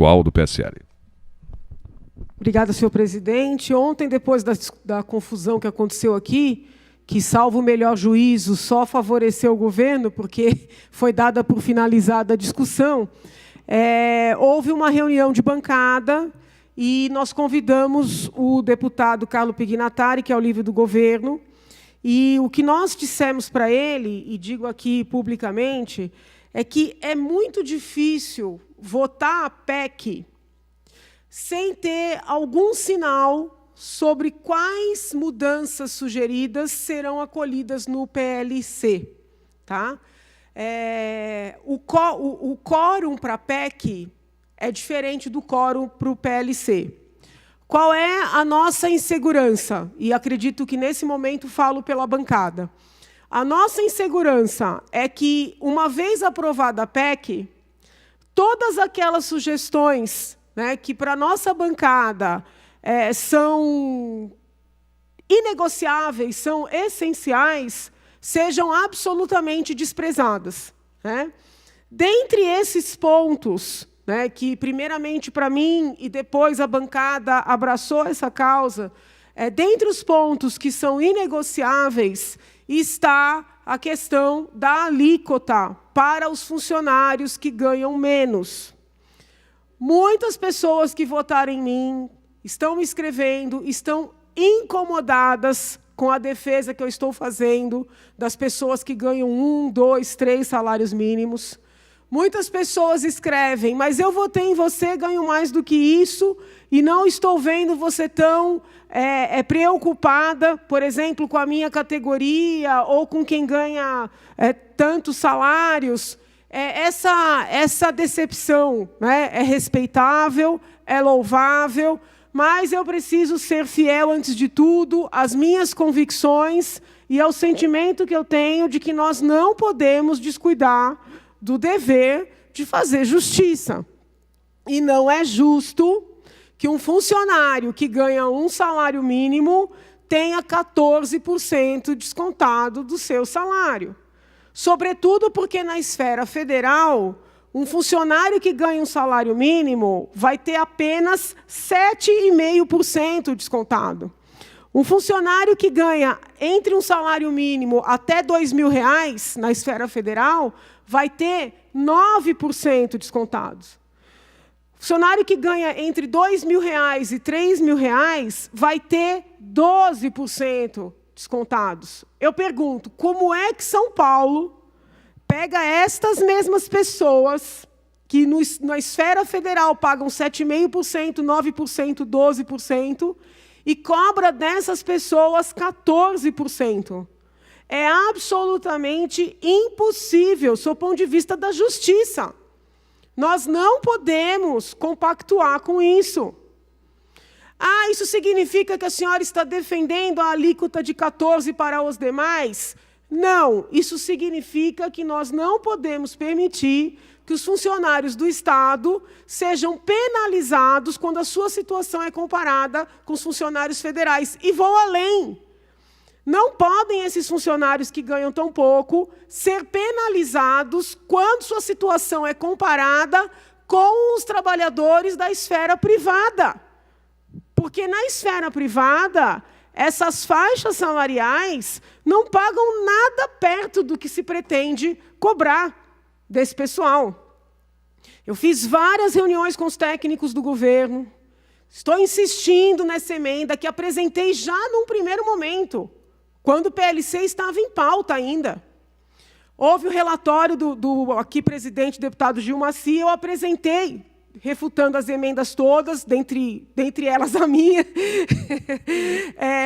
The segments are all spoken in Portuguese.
Do PSL. Obrigada, senhor presidente. Ontem, depois da confusão que aconteceu aqui, que, salvo o melhor juízo, só favoreceu o governo, porque foi dada por finalizada a discussão, houve uma reunião de bancada e nós convidamos o deputado Carlo Pignatari, que é o líder do governo, e o que nós dissemos para ele, e digo aqui publicamente, é que é muito difícil votar a PEC sem ter algum sinal sobre quais mudanças sugeridas serão acolhidas no PLC. Tá? O quórum para a PEC é diferente do quórum para o PLC. Qual é a nossa insegurança? E acredito que, nesse momento, falo pela bancada. A nossa insegurança é que, uma vez aprovada a PEC, todas aquelas sugestões, né, que, para a nossa bancada, são inegociáveis, são essenciais, sejam absolutamente desprezadas. Né? Dentre esses pontos, né, que, primeiramente, para mim, e depois a bancada abraçou essa causa, dentre os pontos que são inegociáveis, está a questão da alíquota para os funcionários que ganham menos. Muitas pessoas que votaram em mim estão me escrevendo, estão incomodadas com a defesa que eu estou fazendo das pessoas que ganham 1, 2, 3 salários mínimos. Muitas pessoas escrevem, mas eu votei em você, ganho mais do que isso, e não estou vendo você tão preocupada, por exemplo, com a minha categoria, ou com quem ganha tantos salários. Essa decepção, né, é respeitável, é louvável, mas eu preciso ser fiel, antes de tudo, às minhas convicções e ao sentimento que eu tenho de que nós não podemos descuidar do dever de fazer justiça. E não é justo que um funcionário que ganha um salário mínimo tenha 14% descontado do seu salário. Sobretudo porque, na esfera federal, um funcionário que ganha um salário mínimo vai ter apenas 7,5% descontado. Um funcionário que ganha entre um salário mínimo até R$ 2.000, na esfera federal, vai ter 9% descontados. Funcionário que ganha entre R$ 2.000 e R$ 3.000 vai ter 12% descontados. Eu pergunto, como é que São Paulo pega estas mesmas pessoas que na esfera federal pagam 7,5%, 9%, 12% e cobra dessas pessoas 14%? É absolutamente impossível, sob o ponto de vista da justiça. Nós não podemos compactuar com isso. Ah, isso significa que a senhora está defendendo a alíquota de 14% para os demais? Não, isso significa que nós não podemos permitir que os funcionários do Estado sejam penalizados quando a sua situação é comparada com os funcionários federais. E vou além. Não podem esses funcionários que ganham tão pouco ser penalizados quando sua situação é comparada com os trabalhadores da esfera privada. Porque na esfera privada, essas faixas salariais não pagam nada perto do que se pretende cobrar desse pessoal. Eu fiz várias reuniões com os técnicos do governo, estou insistindo nessa emenda que apresentei já num primeiro momento, quando o PLC estava em pauta ainda. Houve o relatório do aqui presidente, deputado Gil Macia, eu apresentei, refutando as emendas todas, dentre elas a minha.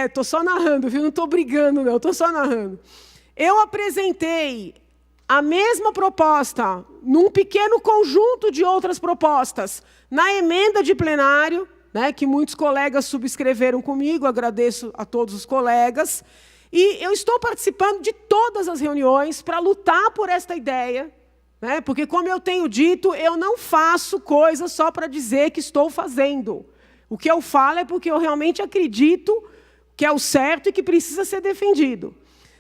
Estou só narrando, viu? Não estou brigando, não, estou só narrando. Eu apresentei a mesma proposta, num pequeno conjunto de outras propostas, na emenda de plenário, né, que muitos colegas subscreveram comigo, agradeço a todos os colegas, e eu estou participando de todas as reuniões para lutar por esta ideia, né? Porque, como eu tenho dito, eu não faço coisa só para dizer que estou fazendo. O que eu falo é porque eu realmente acredito que é o certo e que precisa ser defendido.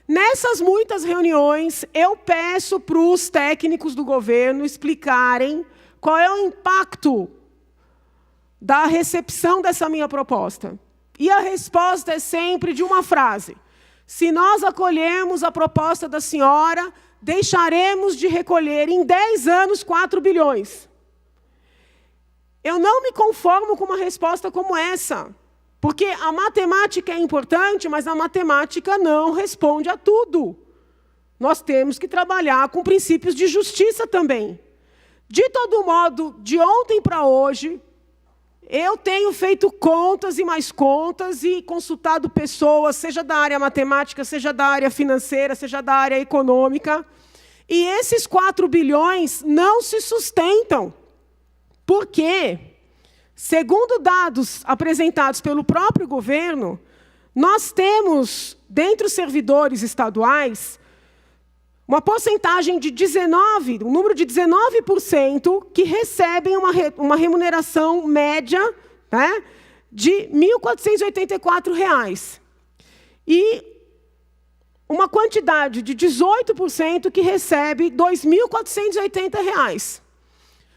Nessas muitas reuniões, eu peço para os técnicos do governo explicarem qual é o impacto da recepção dessa minha proposta. E a resposta é sempre de uma frase: se nós acolhermos a proposta da senhora, deixaremos de recolher em 10 anos 4 bilhões. Eu não me conformo com uma resposta como essa, porque a matemática é importante, mas a matemática não responde a tudo. Nós temos que trabalhar com princípios de justiça também. De todo modo, de ontem para hoje, eu tenho feito contas e mais contas e consultado pessoas, seja da área matemática, seja da área financeira, seja da área econômica, e esses 4 bilhões não se sustentam. Por quê? Segundo dados apresentados pelo próprio governo, nós temos, dentre os servidores estaduais, uma porcentagem de 19%, um número de 19% que recebem uma remuneração média, né, de R$ 1.484. E uma quantidade de 18% que recebe R$ 2.480.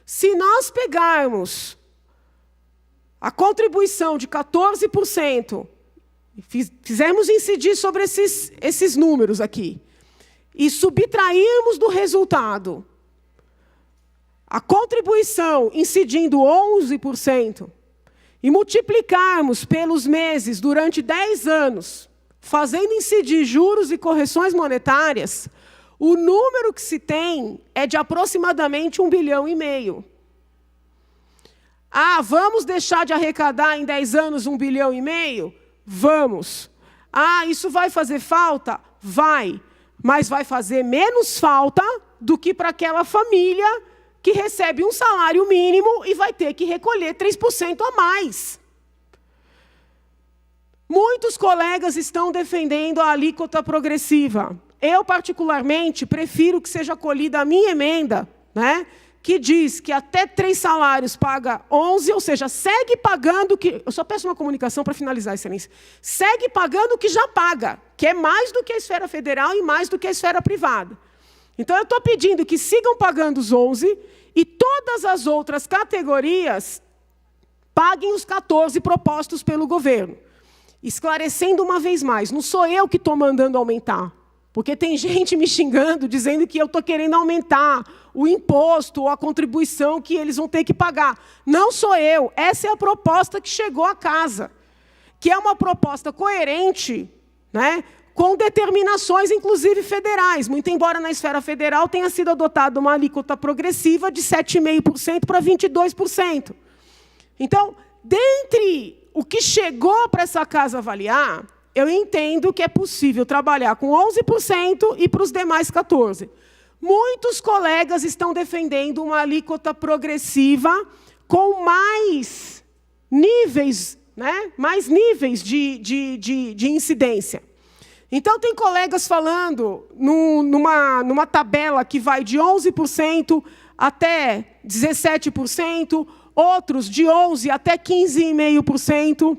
Se nós pegarmos a contribuição de 14%, fizermos incidir sobre esses números aqui, e subtrairmos do resultado a contribuição incidindo 11%, e multiplicarmos pelos meses durante 10 anos, fazendo incidir juros e correções monetárias, o número que se tem é de aproximadamente 1,5 bilhão. Ah, vamos deixar de arrecadar em 10 anos 1,5 bilhão? Vamos. Ah, isso vai fazer falta? Vai. Mas vai fazer menos falta do que para aquela família que recebe um salário mínimo e vai ter que recolher 3% a mais. Muitos colegas estão defendendo a alíquota progressiva. Eu, particularmente, prefiro que seja acolhida a minha emenda, né, que diz que até 3 salários paga 11, ou seja, segue pagando o que... Eu só peço uma comunicação para finalizar, Excelência. Segue pagando o que já paga, que é mais do que a esfera federal e mais do que a esfera privada. Então, eu estou pedindo que sigam pagando os 11 e todas as outras categorias paguem os 14 propostos pelo governo. Esclarecendo uma vez mais, não sou eu que estou mandando aumentar, porque tem gente me xingando, dizendo que eu estou querendo aumentar o imposto ou a contribuição que eles vão ter que pagar. Não sou eu. Essa é a proposta que chegou à casa, que é uma proposta coerente, né, com determinações, inclusive federais, muito embora na esfera federal tenha sido adotada uma alíquota progressiva de 7,5% para 22%. Então, dentre o que chegou para essa casa avaliar, eu entendo que é possível trabalhar com 11% e para os demais 14%. Muitos colegas estão defendendo uma alíquota progressiva com mais níveis, né? Mais níveis de incidência. Então, tem colegas falando numa tabela que vai de 11% até 17%, outros de 11% até 15,5%.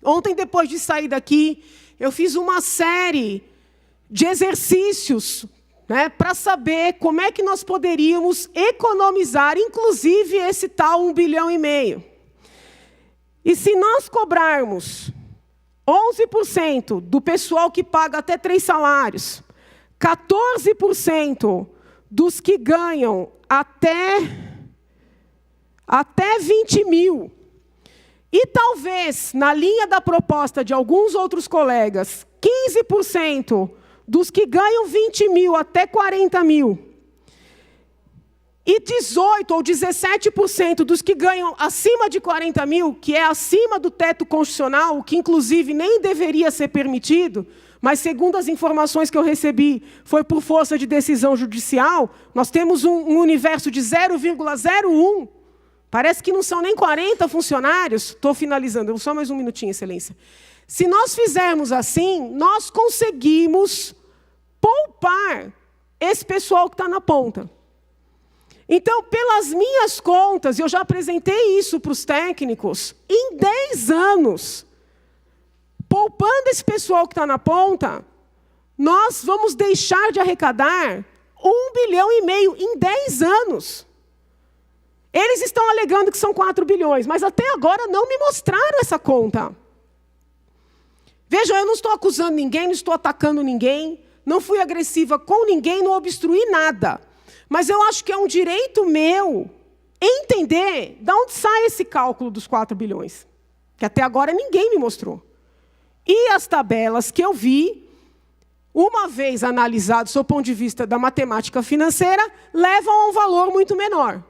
Ontem, depois de sair daqui, eu fiz uma série de exercícios, né, para saber como é que nós poderíamos economizar, inclusive, esse tal 1,5 bilhão. E se nós cobrarmos 11% do pessoal que paga até 3 salários, 14% dos que ganham até 20 mil, e talvez, na linha da proposta de alguns outros colegas, 15% dos que ganham 20 mil até 40 mil, e 18% ou 17% dos que ganham acima de 40 mil, que é acima do teto constitucional, o que, inclusive, nem deveria ser permitido, mas, segundo as informações que eu recebi, foi por força de decisão judicial, nós temos um universo de 0,01%, parece que não são nem 40 funcionários. Estou finalizando, só mais um minutinho, Excelência. Se nós fizermos assim, nós conseguimos poupar esse pessoal que está na ponta. Então, pelas minhas contas, eu já apresentei isso para os técnicos, em 10 anos, poupando esse pessoal que está na ponta, nós vamos deixar de arrecadar 1,5 bilhão em 10 anos. Eles estão alegando que são 4 bilhões, mas até agora não me mostraram essa conta. Vejam, eu não estou acusando ninguém, não estou atacando ninguém, não fui agressiva com ninguém, não obstruí nada. Mas eu acho que é um direito meu entender de onde sai esse cálculo dos 4 bilhões. Que até agora ninguém me mostrou. E as tabelas que eu vi, uma vez analisadas do ponto de vista da matemática financeira, levam a um valor muito menor.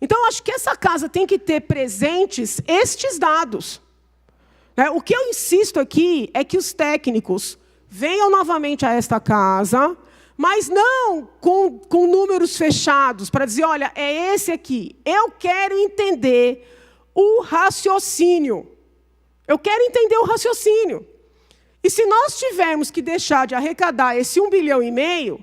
Então, eu acho que essa casa tem que ter presentes estes dados. O que eu insisto aqui é que os técnicos venham novamente a esta casa, mas não com números fechados, para dizer, olha, é esse aqui. Eu quero entender o raciocínio. Eu quero entender o raciocínio. E se nós tivermos que deixar de arrecadar esse 1,5 bilhão,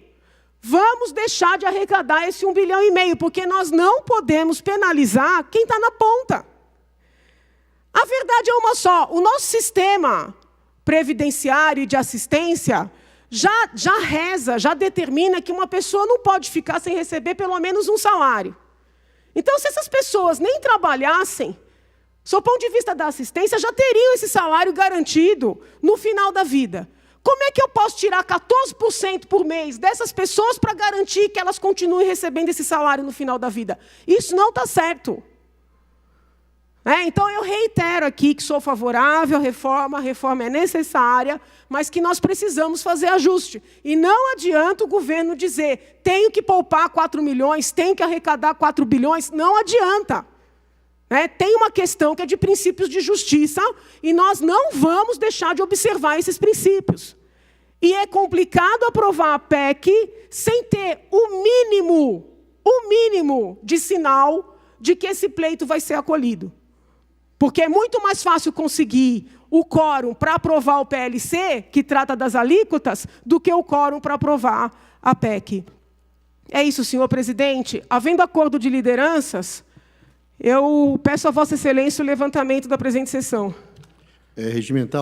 vamos deixar de arrecadar esse 1,5 bilhão, porque nós não podemos penalizar quem está na ponta. A verdade é uma só, o nosso sistema previdenciário e de assistência já reza, já determina que uma pessoa não pode ficar sem receber pelo menos um salário. Então, se essas pessoas nem trabalhassem, do ponto de vista da assistência, já teriam esse salário garantido no final da vida. Como é que eu posso tirar 14% por mês dessas pessoas para garantir que elas continuem recebendo esse salário no final da vida? Isso não está certo. Então, eu reitero aqui que sou favorável à reforma, a reforma é necessária, mas que nós precisamos fazer ajuste. E não adianta o governo dizer, tenho que poupar 4 milhões, tenho que arrecadar 4 bilhões, não adianta. Tem uma questão que é de princípios de justiça, e nós não vamos deixar de observar esses princípios. E é complicado aprovar a PEC sem ter o mínimo de sinal de que esse pleito vai ser acolhido. Porque é muito mais fácil conseguir o quórum para aprovar o PLC, que trata das alíquotas, do que o quórum para aprovar a PEC. É isso, senhor presidente. Havendo acordo de lideranças, eu peço a Vossa Excelência o levantamento da presente sessão. Regimental.